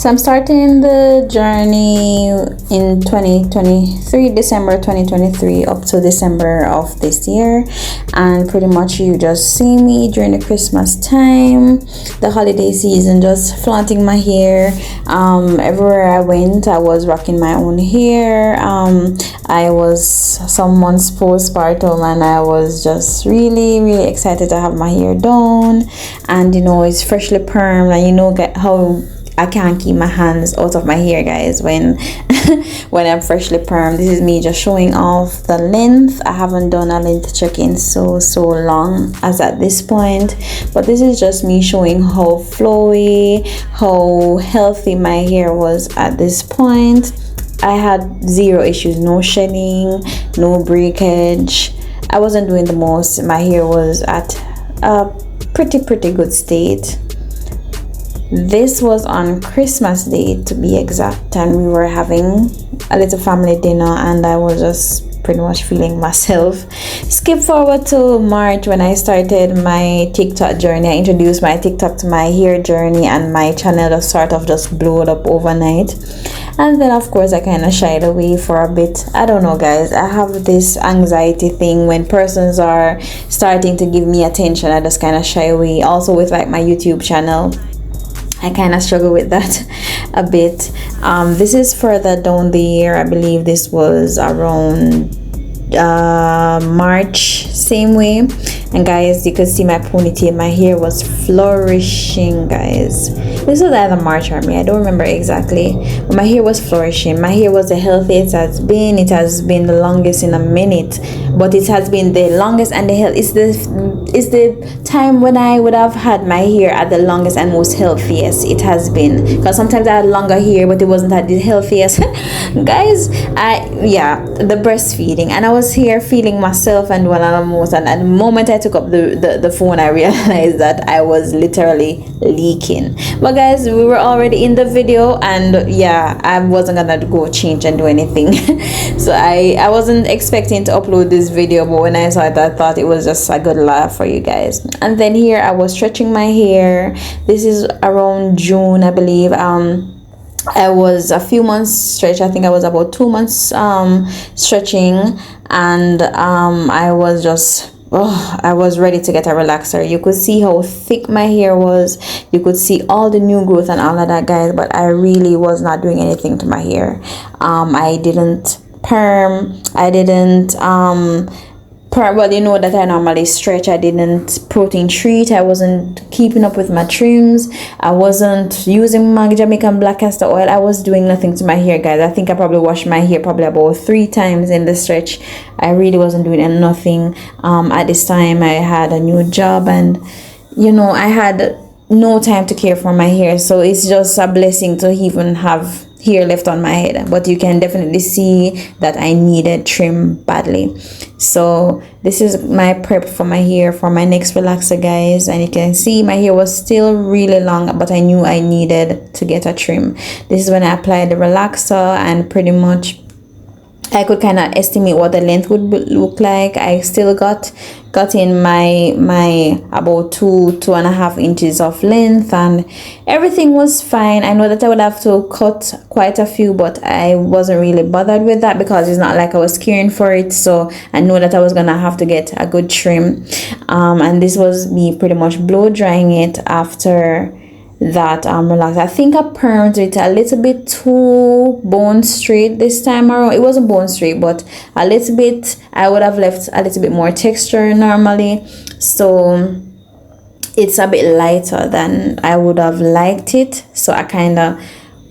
So I'm starting the journey in 2023, December 2023 up to December of this year, and pretty much you just see me during the Christmas time, the holiday season, just flaunting my hair. Everywhere I went I was rocking my own hair. I was some months postpartum and I was just really excited to have my hair done, and it's freshly permed, and get how I can't keep my hands out of my hair, guys, when when I'm freshly permed. This is me just showing off the length. I haven't done a length check in so long as at this point, but this is just me showing how flowy, how healthy my hair was at this point. I had zero issues, no shedding, no breakage. I wasn't doing the most. My hair was at a pretty good state. This was on Christmas Day, to be exact, and we were having a little family dinner, and I was just pretty much feeling myself. Skip forward to March when I started my TikTok journey. I introduced my TikTok to my hair journey, and my channel just sort of just blew up overnight. And then of course I kind of shied away for a bit. I don't know, guys, I have this anxiety thing when persons are starting to give me attention. I just kind of shy away. Also with like my YouTube channel, I kind of struggle with that a bit. This is further down the year. I believe this was around March, same way. And guys, you could see my ponytail. My hair was flourishing, guys. This was either March or May, I don't remember exactly, but my hair was flourishing. My hair was the healthiest it has been the longest in a minute, but it has been the longest and the health. It's the time when I would have had my hair at the longest and most healthiest it has been, because sometimes I had longer hair but it wasn't at the healthiest. Guys, the breastfeeding, and I was here feeling myself and one of the most, and at the moment I took up the phone, I realized that I was literally leaking. But guys, we were already in the video, and I wasn't gonna go change and do anything. So I wasn't expecting to upload this video, but when I saw it, I thought it was just a good laugh for you guys. And then here I was stretching my hair. This is around June, I believe. I was a few months stretch. I think I was about 2 months stretching, and I was just I was ready to get a relaxer. You could see how thick my hair was. You could see all the new growth and all of that, guys, but I really was not doing anything to my hair. I didn't perm. I didn't well, you know that I normally stretch. I didn't protein treat. I wasn't keeping up with my trims. I wasn't using my Jamaican black castor oil. I was doing nothing to my hair, guys. I think I probably washed my hair probably about 3 times in the stretch. I really wasn't doing nothing. At this time I had a new job, and I had no time to care for my hair, so it's just a blessing to even have hair left on my head. But you can definitely see that I needed trim badly. So this is my prep for my hair for my next relaxer, guys, and you can see my hair was still really long, but I knew I needed to get a trim. This is when I applied the relaxer, and pretty much I could kind of estimate what the length would look like. I still got in my about 2.5 inches of length, and everything was fine. I know that I would have to cut quite a few, but I wasn't really bothered with that because it's not like I was caring for it. So I know that I was gonna have to get a good trim, and this was me pretty much blow drying it after that relax. I think I permed it a little bit too bone straight this time around. It wasn't bone straight, but a little bit. I would have left a little bit more texture normally, so it's a bit lighter than I would have liked it. So I kind of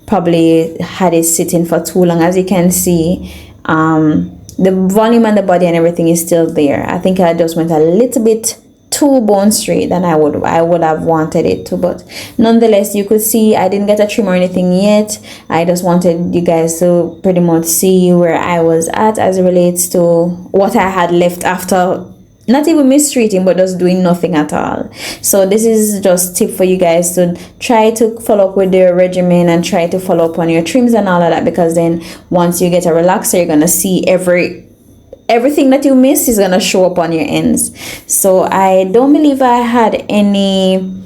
probably had it sitting for too long. As you can see, the volume and the body and everything is still there. I think I just went a little bit too bone straight than I would have wanted it to, but nonetheless, you could see I didn't get a trim or anything yet. I just wanted you guys to pretty much see where I was at as it relates to what I had left after not even mistreating, but just doing nothing at all. So this is just tip for you guys to try to follow up with your regimen and try to follow up on your trims and all of that, because then once you get a relaxer, you're gonna see everything that you miss is gonna show up on your ends. So I don't believe I had any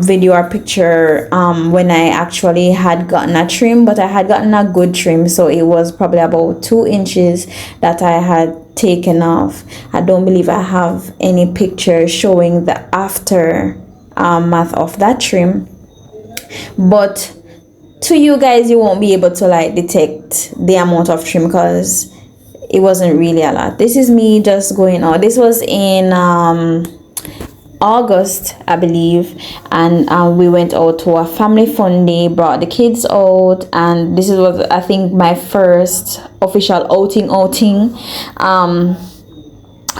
video or picture when I actually had gotten a trim, but I had gotten a good trim, so it was probably about 2 inches that I had taken off. I don't believe I have any picture showing the after math of that trim, but to you guys, you won't be able to like detect the amount of trim because it wasn't really a lot. This is me just going out. This was in August, I believe, and we went out to a family fun day, brought the kids out, and this is what I think my first official outing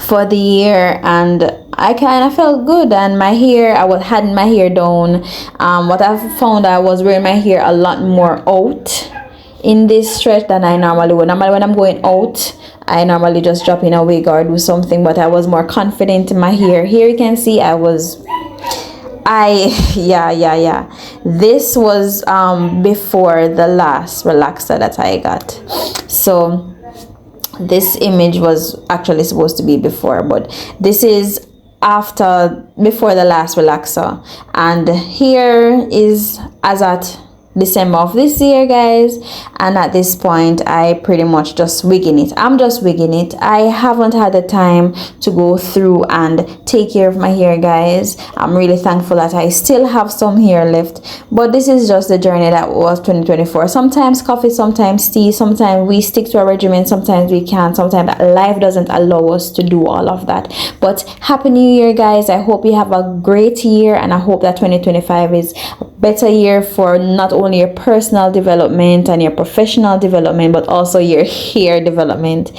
for the year, and I kind of felt good. And my hair, had my hair down. What I found, I was wearing my hair a lot more out in this stretch than I normally would. Normally when I'm going out, I normally just drop in a wig or do something, but I was more confident in my hair. Here you can see yeah, this was before the last relaxer that I got. So this image was actually supposed to be before, but this is before the last relaxer, and here is as at December of this year, guys. And at this point I pretty much just wigging it. I'm just wigging it. I haven't had the time to go through and take care of my hair, guys. I'm really thankful that I still have some hair left, but this is just the journey that was 2024. Sometimes coffee, sometimes tea, sometimes we stick to a regimen, sometimes we can't, sometimes life doesn't allow us to do all of that. But happy new year, guys. I hope you have a great year, and I hope that 2025 is a better year for not only your personal development and your professional development, but also your hair development.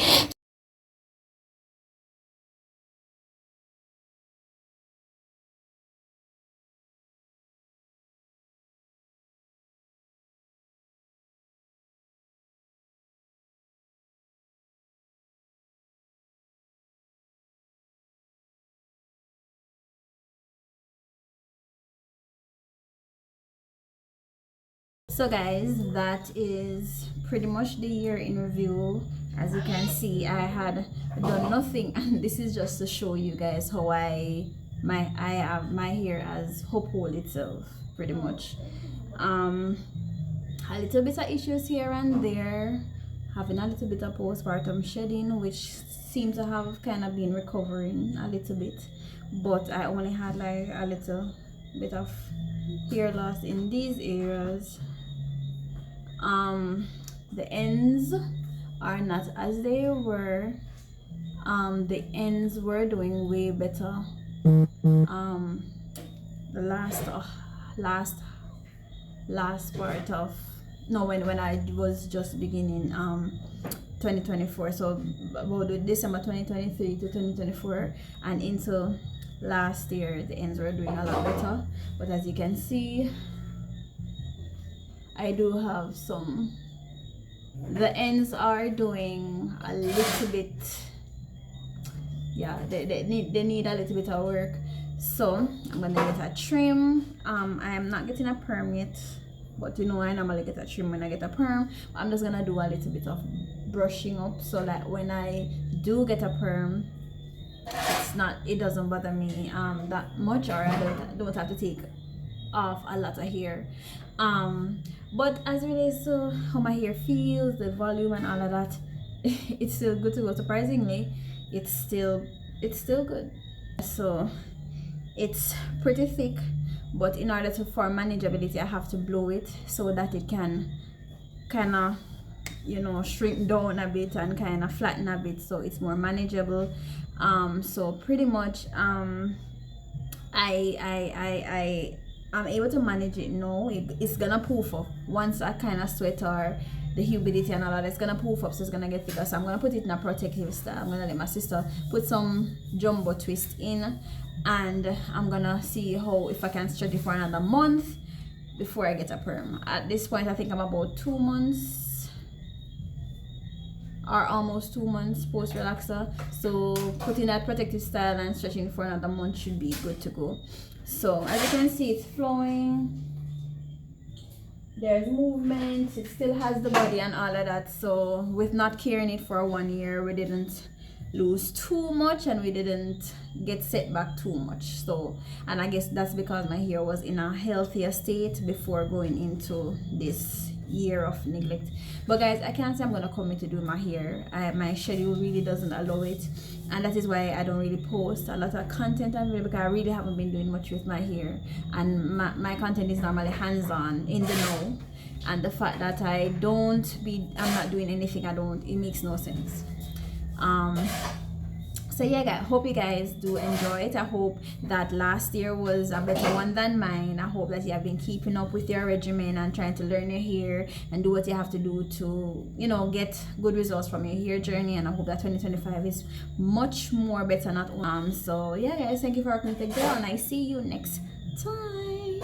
So guys, that is pretty much the year in review. As you can see, I had done nothing, and this is just to show you guys how I have my hair as hope hole itself, pretty much. A little bit of issues here and there, having a little bit of postpartum shedding, which seems to have kind of been recovering a little bit, but I only had like a little bit of hair loss in these areas. The ends are not as they were. The ends were doing way better. The last part of no when I was just beginning 2024, so about December 2023 to 2024 and into last year, the ends were doing a lot better. But as you can see, I do have some, the ends are doing a little bit, yeah, they need a little bit of work. So I'm gonna get a trim. I am not getting a perm yet, but you know I normally get a trim when I get a perm. I'm just gonna do a little bit of brushing up so that when I do get a perm, it doesn't bother me that much, or I don't have to take off a lot of hair. But as it relates to how my hair feels, the volume and all of that, it's still good to go. Surprisingly, it's still good. So it's pretty thick, but in order for manageability, I have to blow it so that it can kind of, you know, shrink down a bit and kind of flatten a bit, so it's more manageable. So pretty much I'm able to manage it now. It's gonna poof up once I kind of sweat, or the humidity and all that. It's gonna poof up, so it's gonna get thicker. So I'm gonna put it in a protective style. I'm gonna let my sister put some jumbo twist in, and I'm gonna see if I can stretch it for another month before I get a perm. At this point, I think I'm about 2 months or almost 2 months post relaxer, so putting that protective style and stretching for another month should be good to go. So as you can see, it's flowing, there's movement, it still has the body and all of that. So with not carrying it for 1 year, we didn't lose too much and we didn't get set back too much. So, and I guess that's because my hair was in a healthier state before going into this year of neglect. But guys, I can't say I'm gonna commit to do my hair. My schedule really doesn't allow it, and that is why I don't really post a lot of content on video, because I really haven't been doing much with my hair, and my content is normally hands-on, in the know. And the fact that I'm not doing anything, it makes no sense. So yeah guys, hope you guys do enjoy it. I hope that last year was a better one than mine. I hope that you have been keeping up with your regimen and trying to learn your hair and do what you have to do to, you know, get good results from your hair journey. And I hope that 2025 is much more better, not so yeah guys, thank you for working with the girl, and I see you next time.